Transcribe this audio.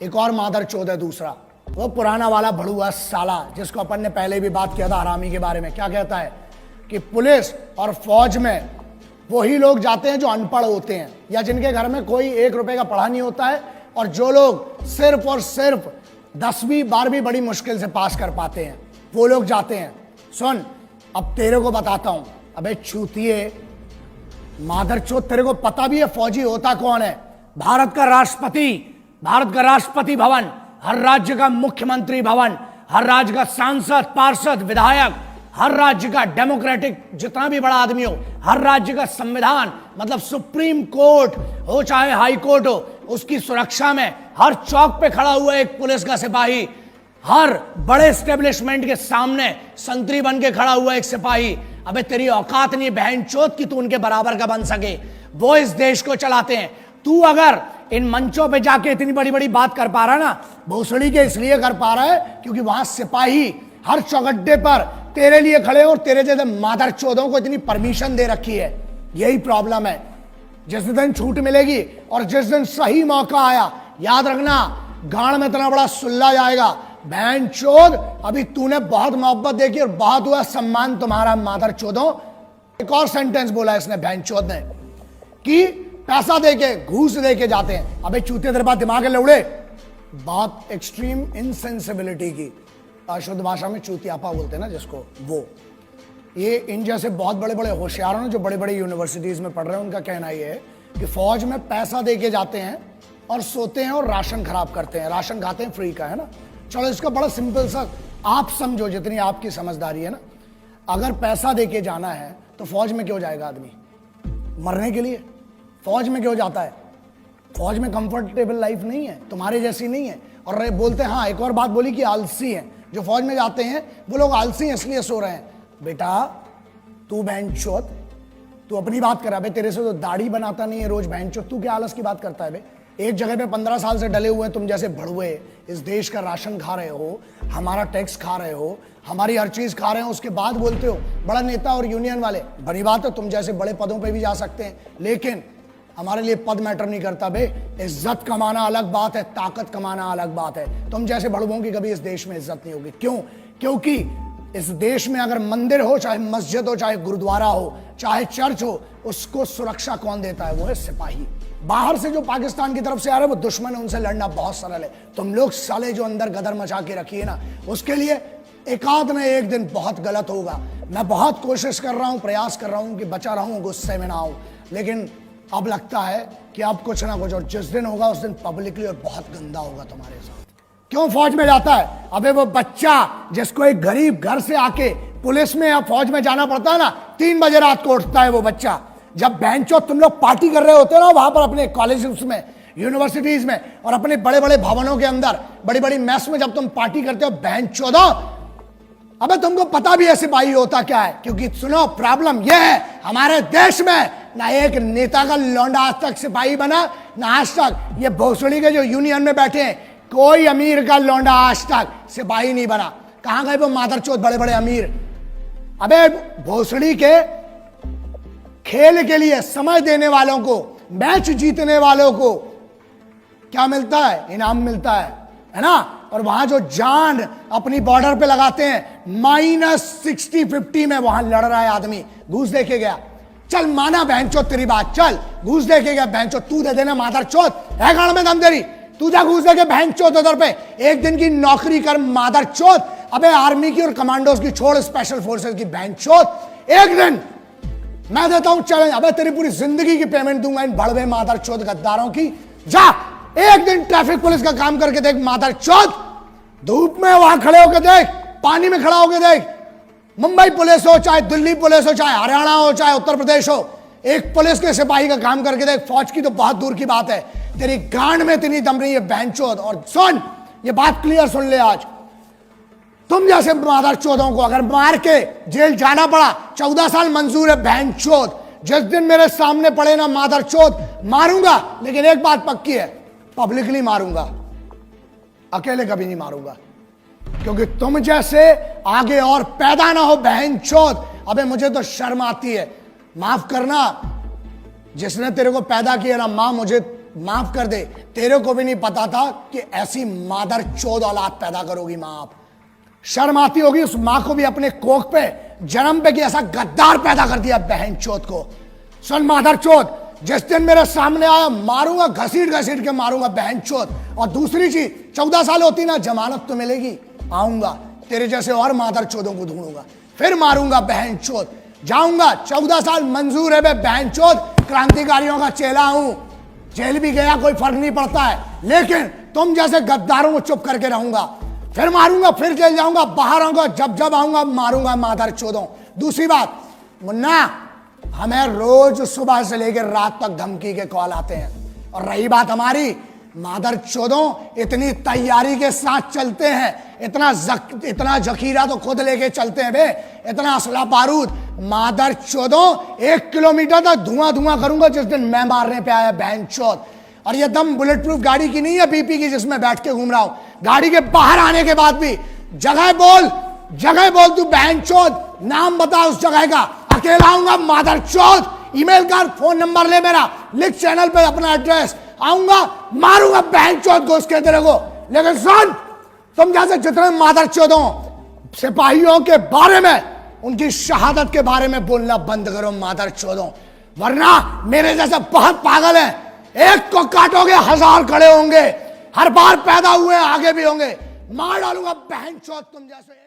एक और मादर चौथ है दूसरा, वो पुराना वाला भड़ुआ साला जिसको अपन ने पहले भी बात किया था हरामी के बारे में। क्या कहता है कि पुलिस और फौज में वही लोग जाते हैं जो अनपढ़ होते हैं या जिनके घर में कोई 1 रुपए का पढ़ा नहीं होता है, और जो लोग सिर्फ और सिर्फ 10वीं 12वीं बड़ी मुश्किल से पास कर पाते हैं वो लोग जाते हैं। सुन, अब तेरे को बताता हूं, अबे चूतिए मादर चौथ, तेरे को पता भी है फौजी होता कौन है? भारत का राष्ट्रपति, भारत का राष्ट्रपति भवन, हर राज्य का मुख्यमंत्री भवन, हर राज्य का सांसद, पार्षद, विधायक, हर राज्य का डेमोक्रेटिक जितना भी बड़ा आदमी हो, हर राज्य का संविधान मतलब सुप्रीम कोर्ट हो चाहे हाई कोर्ट हो, उसकी सुरक्षा में हर चौक पे खड़ा हुआ एक पुलिस का सिपाही, हर बड़े एस्टेब्लिशमेंट के सामने संतरी बन के खड़ा हुआ एक सिपाही। अबे तेरी औकात नहीं बहन चोत की तू उनके बराबर का बन सके। वो इस देश को चलाते हैं। तू अगर इन मंचों पे जाके इतनी बड़ी बड़ी बात कर पा रहा है ना, भोसड़ी के इसलिए कर पा रहा है क्योंकि वहां सिपाही हर चौगड्डे पर तेरे लिए खड़े और तेरे जैसे मादर चौधों को इतनी परमिशन दे रखी है। यही प्रॉब्लम है। जिस दिन छूट मिलेगी और जिस दिन सही मौका आया, याद रखना गांड में इतना बड़ा सुल्ला जाएगा। बहन चोद, अभी तूने बहुत मोहब्बत देखी और बहुत हुआ सम्मान तुम्हारा मादर चोदों। एक और सेंटेंस बोला इसने बहन चोद ने कि पैसा देके घूस देके जाते हैं। अबे चूते तेरे पास दिमाग है लौड़े? बात एक्सट्रीम इनसेंसिबिलिटी की, शुद्ध भाषा में चूतियापा बोलते हैं ना जिसको, वो ये इन जैसे बहुत बड़े बड़े होशियारों ने जो बड़े बड़े यूनिवर्सिटीज में पढ़ रहे हैं उनका कहना ये है कि फौज में पैसा देके जाते हैं और सोते हैं और राशन खराब करते हैं, राशन खाते हैं फ्री का, है ना। चलो इसका बड़ा सिंपल सा आप समझो, जितनी आपकी समझदारी है ना। अगर पैसा देके जाना है तो फौज में क्यों जाएगा आदमी? मरने के लिए। फौज में क्यों जाता है? फौज में कंफर्टेबल लाइफ नहीं है, तुम्हारे जैसी नहीं है। और बोलते हैं, हाँ एक और बात बोली कि आलसी है जो फौज में जाते हैं, वो लोग आलसी हैं इसलिए सो रहे हैं। बेटा तू बहन चौथ, तू अपनी बात कर रहा है, तेरे से तो दाढ़ी बनाता नहीं है रोज बहन चौथ, तू क्या आलस की बात करता है बे? एक जगह पे 15 साल से डले हुए हैं तुम जैसे भड़ुए, इस देश का राशन खा रहे हो, हमारा टैक्स खा रहे हो, हमारी हर चीज खा रहे हो, उसके बाद बोलते हो बड़ा नेता और यूनियन वाले। बड़ी बात है, तुम जैसे बड़े पदों पे भी जा सकते हैं, लेकिन हमारे लिए पद मैटर नहीं करता बे। इज्जत कमाना अलग बात है, ताकत कमाना अलग बात है। तुम जैसे भड़ुओं की कभी इस देश में इज्जत नहीं होगी। क्यों? क्योंकि इस देश में अगर मंदिर हो, चाहे मस्जिद हो, चाहे गुरुद्वारा हो, चाहे चर्च हो, उसको सुरक्षा कौन देता है? वो है सिपाही। बाहर से जो पाकिस्तान की तरफ से आ रहे हैं वो दुश्मन है, उनसे लड़ना बहुत सरल है। तुम लोग साले जो अंदर गदर मचा के रखिए ना, उसके लिए एकाध में एक दिन बहुत गलत होगा। मैं बहुत कोशिश कर रहा हूं, प्रयास कर रहा हूं कि बचा रहूं, गुस्से में ना आऊं, लेकिन अब लगता है कि अब कुछ ना कुछ, और जिस दिन होगा उस दिन पब्लिकली और बहुत गंदा होगा तुम्हारे साथ। क्यों फौज में जाता है? अबे वो बच्चा जिसको एक गरीब घर से आके पुलिस में या फौज में जाना पड़ता है ना, 3 बजे रात को उठता है वो बच्चा। जब बेंचो तुम लोग पार्टी कर रहे होते हो ना वहां पर अपने कॉलेजेस में, यूनिवर्सिटीज में और अपने बड़े बड़े भवनों के अंदर, बड़ी बड़ी मेस में जब तुम पार्टी करते हो बेंचो दो, अबे तुमको पता भी है सिपाही होता क्या है? क्योंकि सुनो प्रॉब्लम यह है हमारे देश में, ना एक नेता का लौंडा आज तक सिपाही बना, ना आज तक ये भोसड़ी के जो यूनियन में बैठे हैं कोई अमीर का लौंडा आज तक सिपाही नहीं बना। कहां गए वो मादरचोद बड़े बड़े अमीर? अबे भोसड़ी के खेल के लिए समय देने वालों को, मैच जीतने वालों को क्या मिलता है? इनाम मिलता है ना। और वहां जो जान अपनी बॉर्डर पे लगाते हैं, -60-50 में वहां लड़ रहा है आदमी, घूस देके गया। चल माना बहनचोद तेरी बात, चल घूस देके गया बहनचोद, तू दे देना मादरचोद, है गांड में दम तेरी, तू जा घूस देके बहनचोद उधर पे, एक दिन की नौकरी कर मादरचोद। अबे आर्मी की और कमांडोज की छोड़, स्पेशल फोर्सेस की बहनचोद, एक दिन मैं देता हूं चैलेंज, अबे तेरी पूरी जिंदगी की पेमेंट दूंगा इन बड़वे मादरचोद गद्दारों की। जा एक दिन ट्रैफिक पुलिस का काम करके देख मादरचोद, धूप में वहां खड़े होकर देख, पानी में खड़ा होकर देख, मुंबई पुलिस हो, चाहे दिल्ली पुलिस हो, चाहे हरियाणा हो, चाहे उत्तर प्रदेश हो, एक पुलिस के सिपाही का काम करके देख। फौज की तो बहुत दूर की बात है, तेरी गांड में इतनी दम नहीं है बहनचोद। और सुन, ये बात क्लियर सुन ले, आज तुम जैसे मादरचोदों को अगर मार के जेल जाना पड़ा, 14 साल मंजूर है बहनचोद। जिस दिन मेरे सामने पड़े ना मादरचोद, मारूंगा, लेकिन एक बात पक्की है, पब्लिकली मारूंगा, अकेले कभी नहीं मारूंगा, क्योंकि तुम जैसे आगे और पैदा ना हो बहनचोद। अबे मुझे तो शर्म आती है, माफ करना, जिसने तेरे को पैदा किया ना, मां मुझे माफ कर दे, तेरे को भी नहीं पता था कि ऐसी मादर चोद औलाद पैदा करोगी मां आप। शर्म आती होगी उस मां को भी अपने कोख पे जन्म पे कि ऐसा गद्दार पैदा कर दिया बहन चोद को। सुन मादर चोद, जिस दिन मेरे सामने आया मारूंगा, घसीट घसीट के मारूंगा बहन चोद। और दूसरी चीज, 14 साल होती ना, जमानत तो मिलेगी, आऊंगा तेरे जैसे और मादर चोदों को ढूंढूंगा, फिर मारूंगा बहन चोद। जाऊंगा, 14 साल मंजूर है बहन चोद, क्रांतिकारियों का चेला हूं, जेल भी गया कोई फर्क नहीं पड़ता है, लेकिन तुम जैसे गद्दारों को चुप करके रहूंगा, फिर मारूंगा, फिर जेल जाऊंगा, बाहर आऊंगा, जब जब आऊंगा मारूंगा मादर चोदों। दूसरी बात मुन्ना, हमें रोज सुबह से लेकर रात तक धमकी के कॉल आते हैं, और रही बात हमारी, मादर चोदों इतनी तैयारी के साथ चलते हैं, इतना जखीरा तो खुद लेके चलते हैं बे, इतना असला बारूद, मादर चोदों 1 किलोमीटर तक धुआं धुआं करूंगा जिस दिन मैं मारने पे आया बहन चोद। और ये दम बुलेट प्रूफ गाड़ी की नहीं है बीपी की जिसमें बैठ के घूम रहा हूं, गाड़ी के बाहर आने के बाद भी जगह बोल तू बहन चोद, नाम बता उस जगह का, अकेला आऊंगा मादर चोद, ईमेल कर, फोन नंबर ले मेरा, लिख चैनल पे अपना एड्रेस, आऊंगा मारूंगा बहन चोद को उसके तेरे को। लेकिन सुन, तुम जैसे जितने मादर चोदों सिपाहियों के बारे में, उनकी शहादत के बारे में बोलना बंद करो मादर चोदों, वरना मेरे जैसे बहुत पागल हैं, एक को काटोगे 1000 खड़े होंगे, हर बार पैदा हुए आगे भी होंगे, मार डालूंगा बहन चोद तुम जैसे।